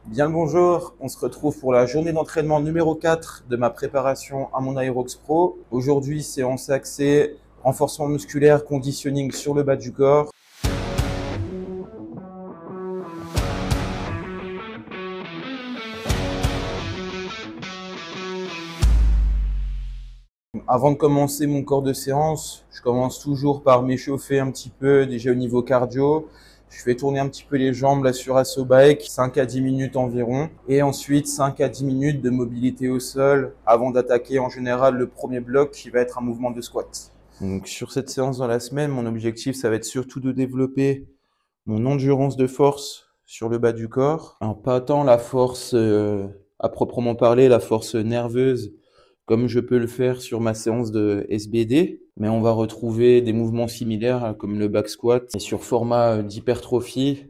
Bien le bonjour, on se retrouve pour la journée d'entraînement numéro 4 de ma préparation à mon Aerox Pro. Aujourd'hui, séance axée, renforcement musculaire, conditioning sur le bas du corps. Avant de commencer mon corps de séance, je commence toujours par m'échauffer un petit peu déjà au niveau cardio. Je fais tourner un petit peu les jambes là sur Asso Bike, 5 à 10 minutes environ. Et ensuite 5 à 10 minutes de mobilité au sol avant d'attaquer en général le premier bloc qui va être un mouvement de squat. Donc sur cette séance dans la semaine, mon objectif ça va être surtout de développer mon endurance de force sur le bas du corps. Alors pas tant la force à proprement parler, la force nerveuse comme je peux le faire sur ma séance de SBD, mais on va retrouver des mouvements similaires comme le back squat et sur format d'hypertrophie,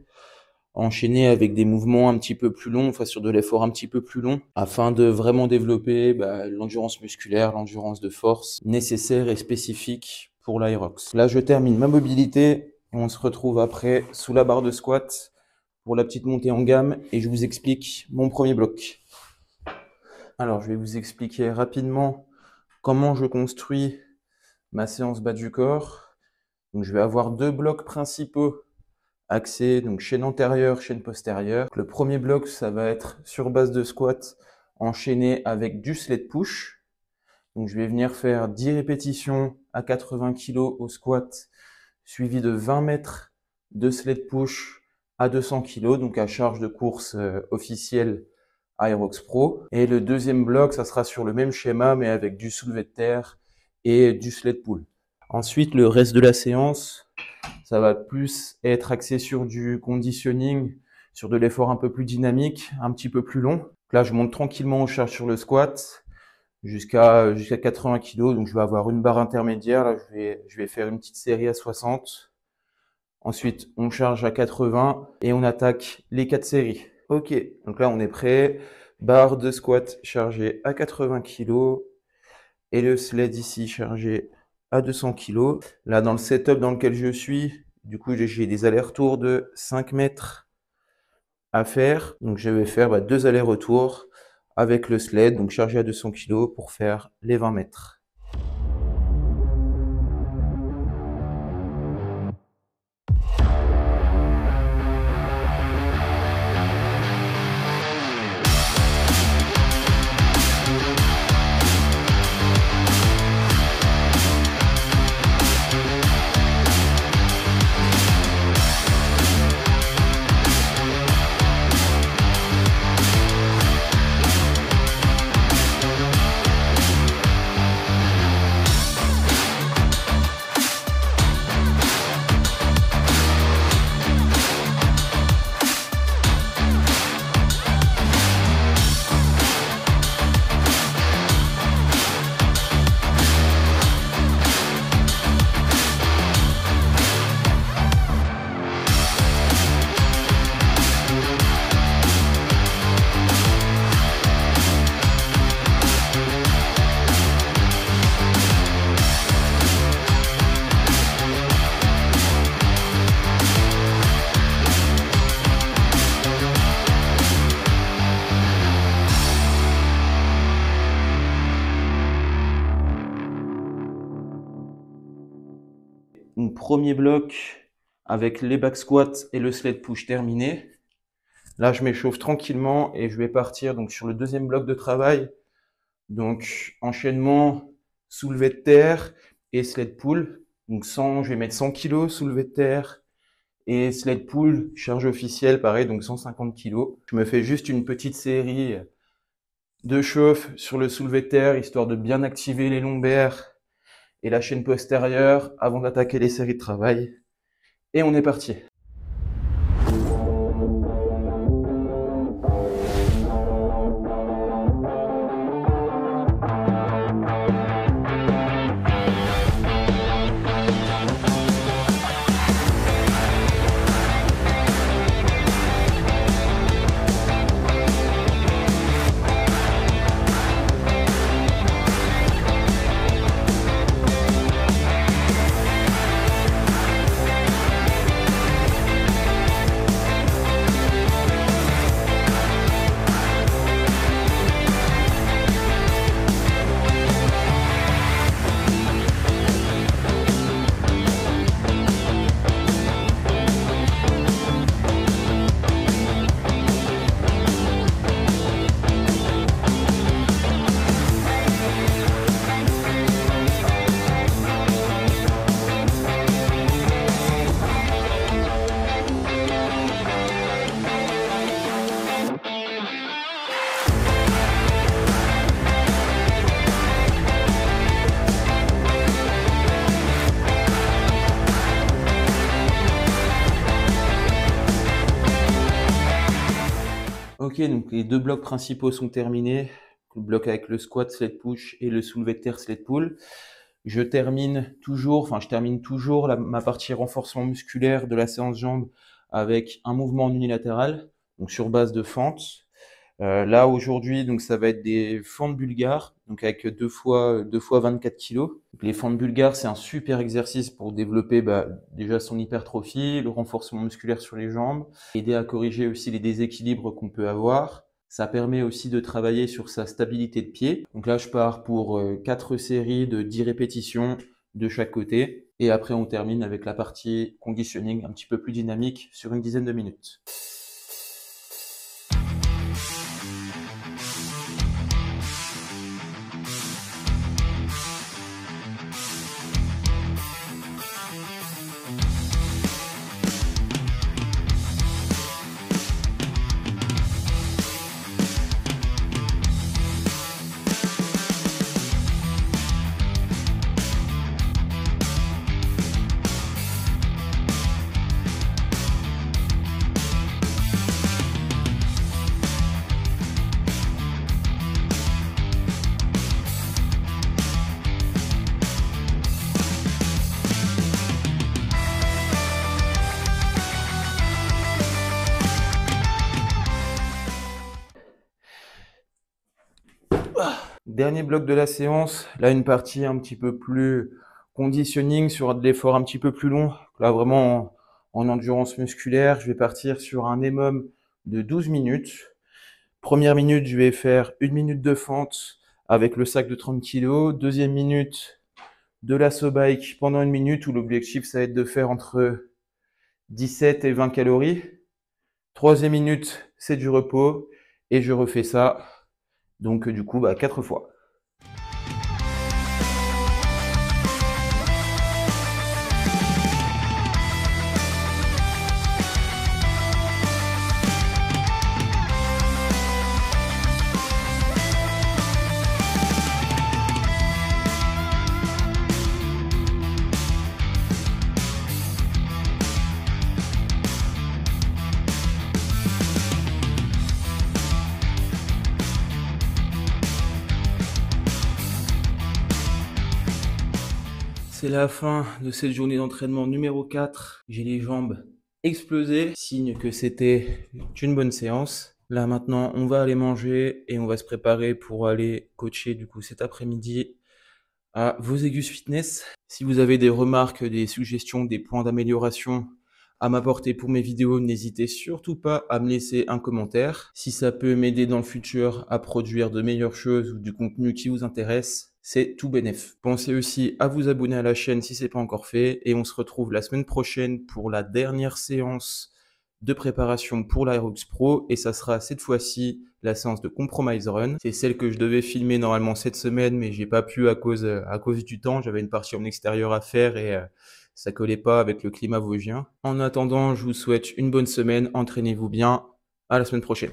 enchaîné avec des mouvements un petit peu plus longs, enfin sur de l'effort un petit peu plus long, afin de vraiment développer l'endurance musculaire, l'endurance de force nécessaire et spécifique pour l'Aerox. Là, je termine ma mobilité. On se retrouve après sous la barre de squat pour la petite montée en gamme et je vous explique mon premier bloc. Alors, je vais vous expliquer rapidement comment je construis ma séance bas du corps. Donc, je vais avoir deux blocs principaux axés, donc chaîne antérieure, chaîne postérieure. Le premier bloc, ça va être sur base de squat enchaîné avec du sled push. Donc, je vais venir faire 10 répétitions à 80 kg au squat, suivi de 20 mètres de sled push à 200 kg, donc à charge de course officielle Aerox Pro. Et le deuxième bloc, ça sera sur le même schéma, mais avec du soulevé de terre et du sled pull. Ensuite, le reste de la séance, ça va plus être axé sur du conditioning, sur de l'effort un peu plus dynamique, un petit peu plus long. Là, je monte tranquillement aux charges sur le squat jusqu'à 80 kg. Donc, je vais avoir une barre intermédiaire. Là, je vais faire une petite série à 60. Ensuite, on charge à 80 et on attaque les 4 séries. Ok, donc là on est prêt. Barre de squat chargée à 80 kg et le sled ici chargé à 200 kg. Là dans le setup dans lequel je suis, du coup j'ai des allers-retours de 5 mètres à faire. Donc je vais faire 2 allers-retours avec le sled, donc chargé à 200 kg pour faire les 20 mètres. Donc, premier bloc avec les back squats et le sled push terminé. Là, je m'échauffe tranquillement et je vais partir donc sur le deuxième bloc de travail. Donc, enchaînement, soulevé de terre et sled pull. Donc, je vais mettre 100 kg soulevé de terre et sled pull, charge officielle, pareil, donc 150 kg. Je me fais juste une petite série de chauffe sur le soulevé de terre, histoire de bien activer les lombaires et la chaîne postérieure avant d'attaquer les séries de travail. Et on est parti. Ok, donc les deux blocs principaux sont terminés. Le bloc avec le squat, sled push et le soulevé de terre, sled pull. Je termine toujours ma partie renforcement musculaire de la séance jambes avec un mouvement unilatéral, donc sur base de fente. Là aujourd'hui, donc ça va être des fentes bulgares, donc avec deux fois 24 kilos. Donc, les fentes bulgares, c'est un super exercice pour développer déjà son hypertrophie, le renforcement musculaire sur les jambes, aider à corriger aussi les déséquilibres qu'on peut avoir. Ça permet aussi de travailler sur sa stabilité de pied. Donc là, je pars pour 4 séries de 10 répétitions de chaque côté. Et après, on termine avec la partie conditioning un petit peu plus dynamique sur une dizaine de minutes. Dernier bloc de la séance, là une partie un petit peu plus conditioning sur de l'effort un petit peu plus long. Là vraiment en endurance musculaire, je vais partir sur un EMOM de 12 minutes. Première minute, je vais faire 1 minute de fente avec le sac de 30 kg. Deuxième minute, de l'assaut bike pendant 1 minute où l'objectif ça va être de faire entre 17 et 20 calories. Troisième minute, c'est du repos et je refais ça. Donc du coup, 4 fois. C'est la fin de cette journée d'entraînement numéro 4. J'ai les jambes explosées, signe que c'était une bonne séance. Là maintenant, on va aller manger et on va se préparer pour aller coacher du coup cet après-midi à Vosegus Fitness. Si vous avez des remarques, des suggestions, des points d'amélioration à m'apporter pour mes vidéos, n'hésitez surtout pas à me laisser un commentaire. Si ça peut m'aider dans le futur à produire de meilleures choses ou du contenu qui vous intéresse, c'est tout bénef. Pensez aussi à vous abonner à la chaîne si ce n'est pas encore fait et on se retrouve la semaine prochaine pour la dernière séance de préparation pour l'Aerox Pro et ça sera cette fois-ci la séance de Compromise Run. C'est celle que je devais filmer normalement cette semaine mais j'ai pas pu à cause du temps. J'avais une partie en extérieur à faire et ça collait pas avec le climat vosgien. En attendant, je vous souhaite une bonne semaine. Entraînez-vous bien. À la semaine prochaine.